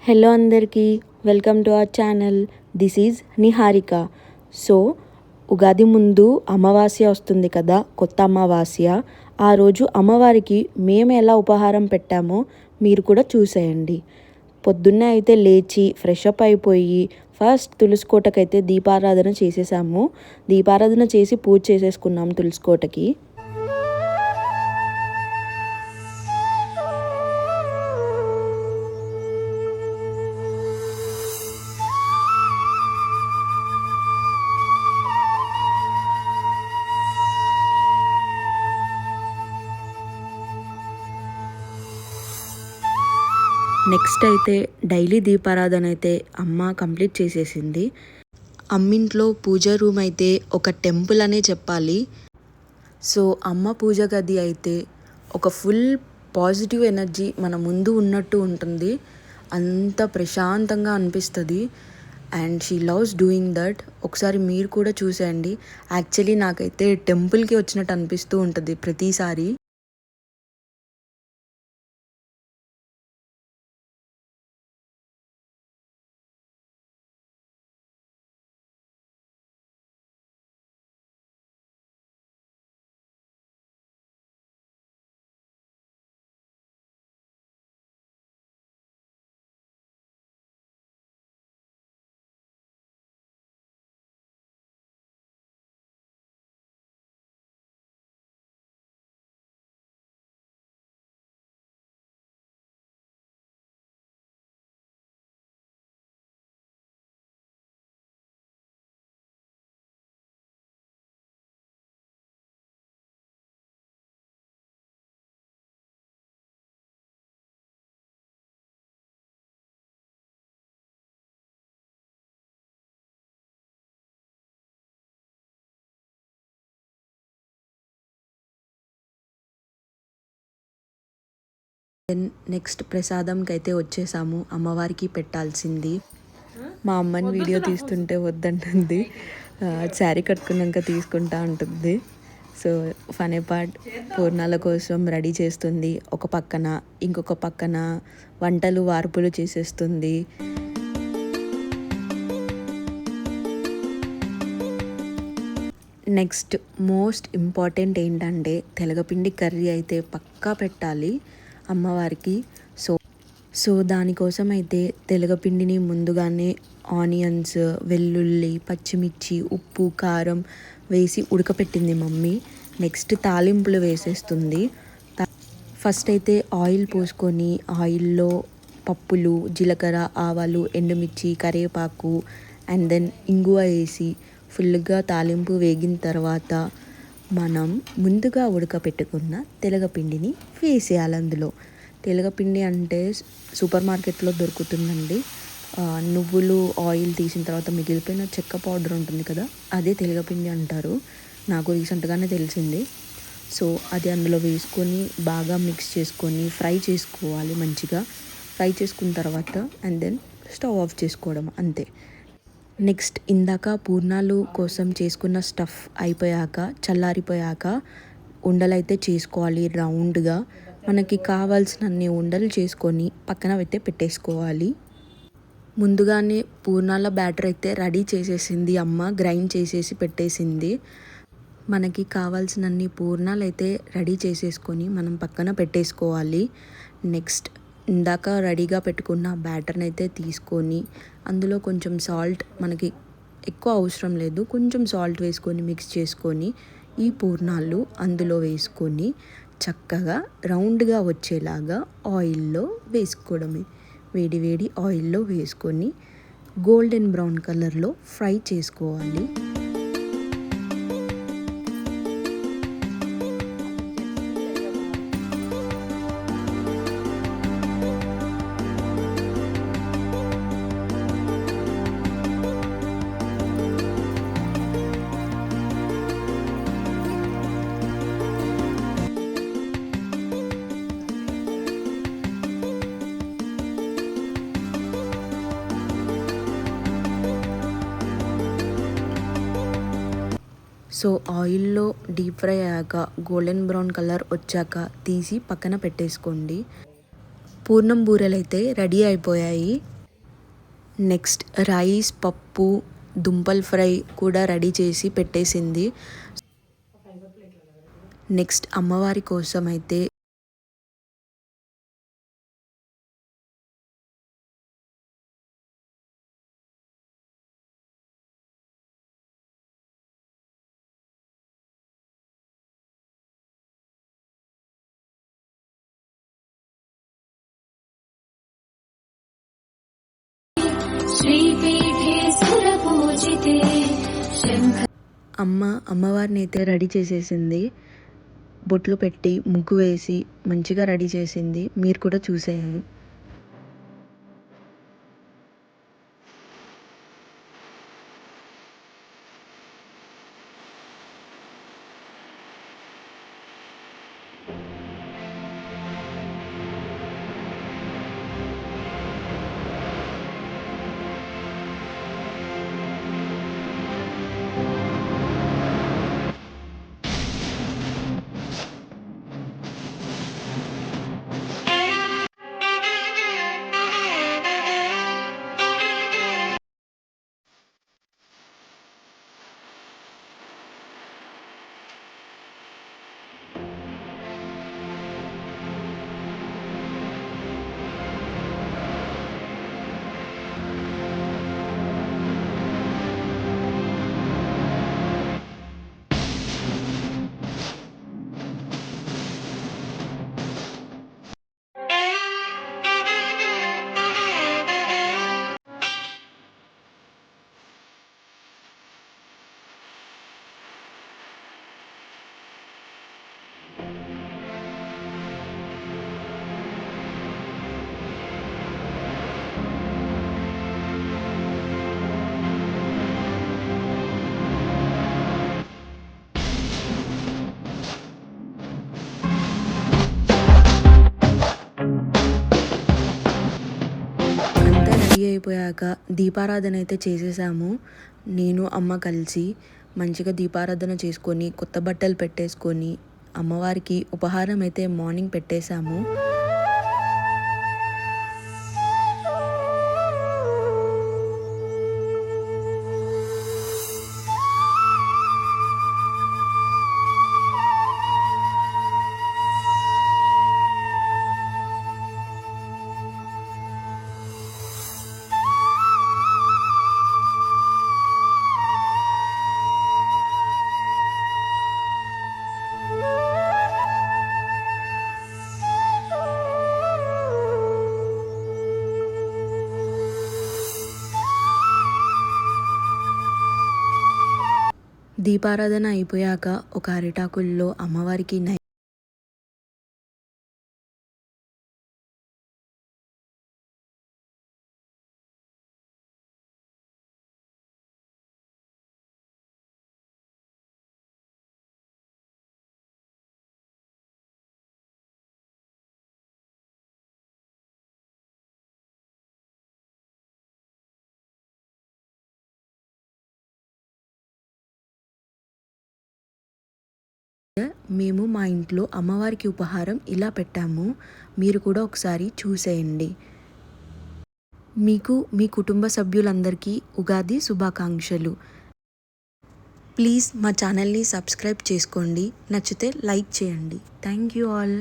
Hello అందరికీ, welcome to our channel. This is Niharika. So Ugadi ముందు అమావాస్య వస్తుంది కదా, కొత్త అమావాస్య. ఆ రోజు అమ్మవారికి మేము ఎలా ఉపహారం పెట్టామో మీరు కూడా చూసేయండి. పొద్దున్నే అయితే లేచి ఫ్రెష్ అప్ అయిపోయి ఫస్ట్ తులసికోటకైతే దీపారాధన చేసేసాము. దీపారాధన చేసి పూజ చేసేసుకున్నాము తులసికోటకి. నెక్స్ట్ అయితే డైలీ దీపారాధన అయితే అమ్మ కంప్లీట్ చేసేసింది. అమ్మింట్లో పూజ రూమ్ అయితే ఒక టెంపుల్ అనే చెప్పాలి. సో అమ్మ పూజ గది అయితే ఒక ఫుల్ పాజిటివ్ ఎనర్జీ మన ముందు ఉన్నట్టు ఉంటుంది. అంత ప్రశాంతంగా అనిపిస్తుంది. And she loves doing that. ఒకసారి మీరు కూడా చూసేయండి. యాక్చువల్లీ నాకైతే టెంపుల్కి వచ్చినట్టు అనిపిస్తూ ఉంటుంది ప్రతిసారి. నెక్స్ట్ ప్రసాదంకి అయితే వచ్చేసాము. అమ్మవారికి పెట్టాల్సింది. మా అమ్మని వీడియో తీస్తుంటే వద్దంటుంది. శారీ కట్టుకున్నాక తీసుకుంటా ఉంటుంది. సో ఫనీ పార్ట్, పూర్ణాల కోసం రెడీ చేస్తుంది ఒక పక్కన, ఇంకొక పక్కన వంటలు వార్పులు చేసేస్తుంది. నెక్స్ట్ మోస్ట్ ఇంపార్టెంట్ ఏంటంటే తెలగపిండి కర్రీ అయితే పక్కా పెట్టాలి అమ్మవారికి. సో దానికోసం అయితే తెలగపిండిని ముందుగానే ఆనియన్స్, వెల్లుల్లి, పచ్చిమిర్చి, ఉప్పు, కారం వేసి ఉడకపెట్టింది మమ్మీ. నెక్స్ట్ తాలింపులు వేసేస్తుంది. ఫస్ట్ అయితే ఆయిల్ పోసుకొని ఆయిల్లో పప్పులు, జీలకర్ర, ఆవాలు, ఎండుమిర్చి, కరివేపాకు అండ్ దెన్ ఇంగువ వేసి ఫుల్గా తాలింపు వేగిన తర్వాత మనం ముందుగా ఉడకపెట్టుకున్న తెలగపిండిని వేసేయాలి అందులో. తెలగపిండి అంటే సూపర్ మార్కెట్లో దొరుకుతుందండి. నువ్వులు ఆయిల్ తీసిన తర్వాత మిగిలిపోయిన చెక్క పౌడర్ ఉంటుంది కదా, అదే తెలగపిండి అంటారు. నాకు రీసెంట్గానే తెలిసింది. సో అది అందులో వేసుకొని బాగా మిక్స్ చేసుకొని ఫ్రై చేసుకోవాలి మంచిగా. ఫ్రై చేసుకున్న తర్వాత అండ్ దెన్ స్టవ్ ఆఫ్ చేసుకోవడం అంతే. నెక్స్ట్ ఇందాక పూర్ణాలు కోసం చేసుకున్న స్టఫ్ అయిపోయాక, చల్లారిపోయాక ఉండలైతే చేసుకోవాలి రౌండ్గా. మనకి కావాల్సినన్ని ఉండలు చేసుకొని పక్కన అయితే పెట్టేసుకోవాలి. ముందుగానే పూర్ణాల బ్యాటర్ అయితే రెడీ చేసేసింది అమ్మ, గ్రైండ్ చేసేసి పెట్టేసింది. మనకి కావాల్సినన్ని పూర్ణాలు అయితే రెడీ చేసేసుకొని మనం పక్కన పెట్టేసుకోవాలి. నెక్స్ట్ ఇందాక రెడీగా పెట్టుకున్న బ్యాటర్ని అయితే తీసుకొని అందులో కొంచెం సాల్ట్, మనకి ఎక్కువ అవసరం లేదు, కొంచెం సాల్ట్ వేసుకొని మిక్స్ చేసుకొని ఈ పూర్ణాలు అందులో వేసుకొని చక్కగా రౌండ్గా వచ్చేలాగా ఆయిల్లో వేసుకోవడమే. వేడి వేడి ఆయిల్లో వేసుకొని గోల్డెన్ బ్రౌన్ కలర్లో ఫ్రై చేసుకోవాలి. సో ఆయిల్లో డీప్ ఫ్రై అయ్యాక గోల్డెన్ బ్రౌన్ కలర్ వచ్చాక తీసి పక్కన పెట్టేసుకోండి. పూర్ణం బూరెలు అయితే రెడీ అయిపోయాయి. నెక్స్ట్ రైస్, పప్పు, దుంపల్ ఫ్రై కూడా రెడీ చేసి పెట్టేసింది. నెక్స్ట్ అమ్మవారి కోసం అయితే అమ్మవారిని అయితే రెడీ చేసేసింది. బొట్లు పెట్టి ముగ్గు వేసి మంచిగా రెడీ చేసింది. మీరు కూడా చూసేయండి. అయిపోయాక దీపారాధన అయితే చేసేసాము. నేను అమ్మ కలిసి మంచిగా దీపారాధన చేసుకొని కొత్త బట్టలు పెట్టేసుకొని అమ్మవారికి ఉపహారం అయితే మార్నింగ్ పెట్టేశాము. దీపారాధన అయిపోయాక ఒక అరిటాకుల్లో అమ్మవారికి మేము మా ఇంట్లో అమ్మవారికి ఉపహారం ఇలా పెట్టాము. మీరు కూడా ఒకసారి చూసేయండి. మీకు మీ కుటుంబ సభ్యులందరికీ ఉగాది శుభాకాంక్షలు. ప్లీజ్ మా ఛానల్ని సబ్స్క్రైబ్ చేసుకోండి. నచ్చితే లైక్ చేయండి. Thank you all.